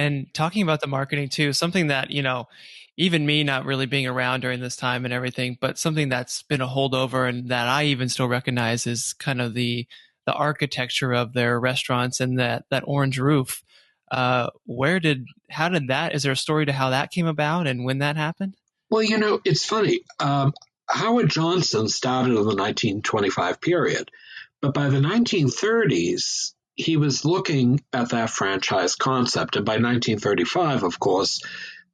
And talking about the marketing too, something that, even me not really being around during this time and everything, but something that's been a holdover and that I even still recognize is kind of the architecture of their restaurants and that orange roof. How did that, is there a story to how that came about and when that happened? Well, it's funny. Howard Johnson started in the 1925 period, but by the 1930s, he was looking at that franchise concept. And by 1935, of course,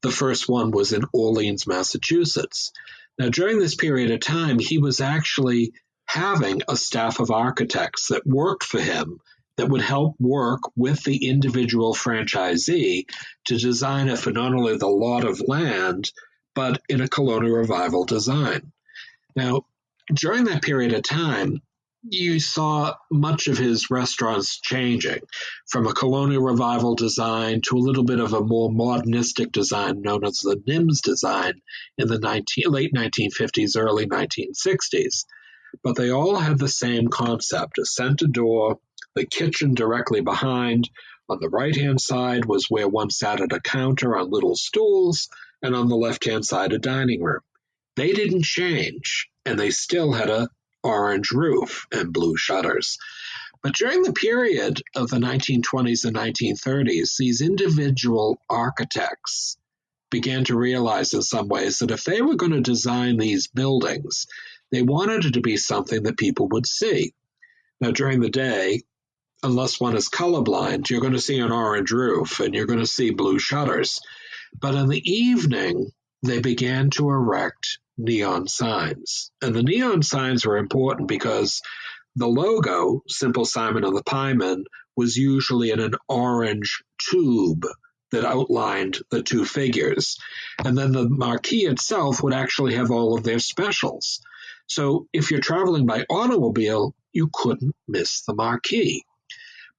the first one was in Orleans, Massachusetts. Now, during this period of time, he was actually having a staff of architects that worked for him that would help work with the individual franchisee to design it for not only the lot of land, but in a colonial revival design. Now, during that period of time, you saw much of his restaurants changing from a colonial revival design to a little bit of a more modernistic design known as the NIMS design in the late 1950s, early 1960s. But they all had the same concept, a center door, the kitchen directly behind. On the right-hand side was where one sat at a counter on little stools, and on the left-hand side, a dining room. They didn't change, and they still had a orange roof and blue shutters. But during the period of the 1920s and 1930s, these individual architects began to realize in some ways that if they were going to design these buildings, they wanted it to be something that people would see. Now, during the day, unless one is colorblind, you're going to see an orange roof and you're going to see blue shutters. But in the evening, they began to erect neon signs. And the neon signs were important because the logo, Simple Simon and the Pieman, was usually in an orange tube that outlined the two figures. And then the marquee itself would actually have all of their specials. So if you're traveling by automobile, you couldn't miss the marquee.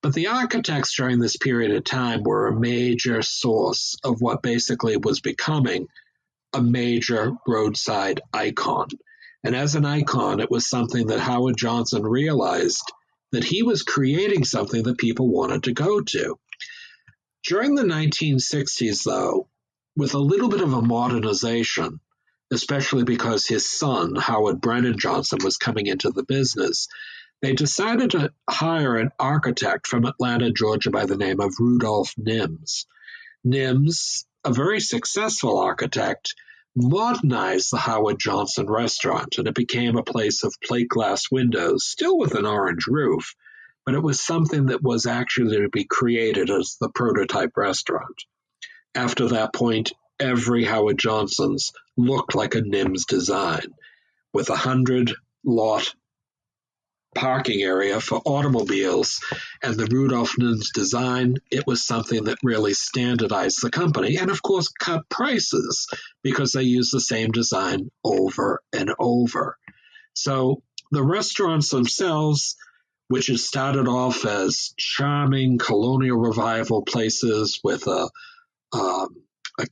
But the architects during this period of time were a major source of what basically was becoming a major roadside icon. And as an icon, it was something that Howard Johnson realized that he was creating something that people wanted to go to. During the 1960s, though, with a little bit of a modernization, especially because his son, Howard Brennan Johnson, was coming into the business, they decided to hire an architect from Atlanta, Georgia, by the name of Rudolph Nims. Nims, a very successful architect, modernized the Howard Johnson restaurant, and it became a place of plate glass windows, still with an orange roof, but it was something that was actually to be created as the prototype restaurant. After that point, every Howard Johnson's looked like a Nims design, with 100-lot parking area for automobiles, and the Rudolph Nims design, it was something that really standardized the company and, of course, cut prices because they used the same design over and over. So the restaurants themselves, which had started off as charming colonial revival places with a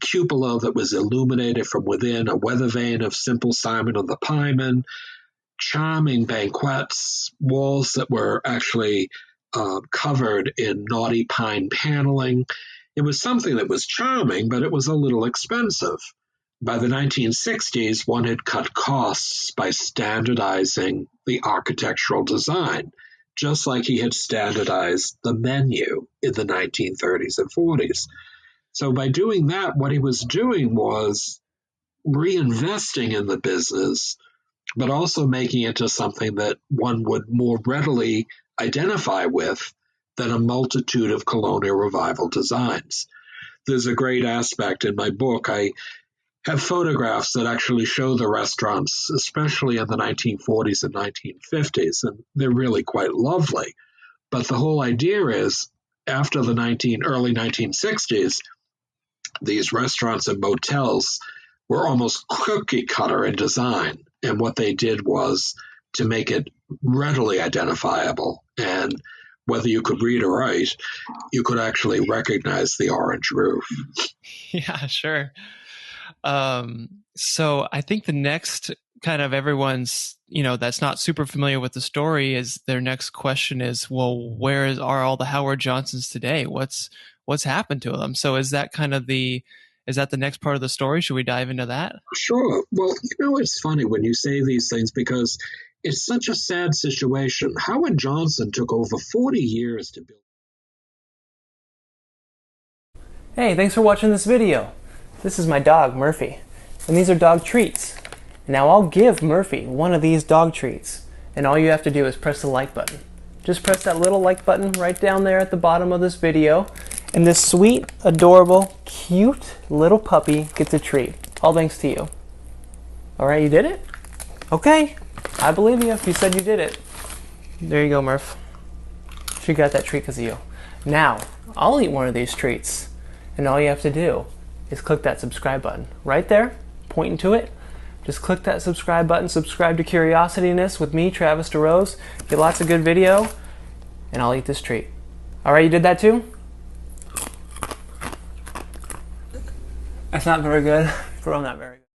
cupola that was illuminated from within, a weather vane of Simple Simon and the Pieman, charming banquettes, walls that were actually covered in naughty pine paneling. It was something that was charming, but it was a little expensive. By the 1960s, one had cut costs by standardizing the architectural design, just like he had standardized the menu in the 1930s and 40s. So by doing that, what he was doing was reinvesting in the business, but also making it into something that one would more readily identify with than a multitude of colonial revival designs. There's a great aspect in my book. I have photographs that actually show the restaurants, especially in the 1940s and 1950s, and they're really quite lovely. But the whole idea is, after the early 1960s, these restaurants and motels were almost cookie cutter in design. And what they did was to make it readily identifiable. And whether you could read or write, you could actually recognize the orange roof. Yeah, sure. So I think the next kind of everyone's, that's not super familiar with the story is their next question is, well, are all the Howard Johnsons today? What's what's happened to them. So is that the next part of the story? Should we dive into that? Sure. Well, it's funny when you say these things because it's such a sad situation. Howard Johnson took over 40 years to build. Hey, thanks for watching this video. This is my dog, Murphy, and these are dog treats. Now I'll give Murphy one of these dog treats, and all you have to do is press the like button. Just press that little like button right down there at the bottom of this video, and this sweet, adorable, cute little puppy gets a treat. All thanks to you. Alright, you did it? Okay, I believe you if you said you did it. There you go, Murph. She got that treat because of you. Now, I'll eat one of these treats, and all you have to do is click that subscribe button right there, pointing to it. Just click that subscribe button, subscribe to Curiosityness with me, Travis DeRose. Get lots of good video, and I'll eat this treat. Alright, you did that too? That's not very good. Bro, not very good.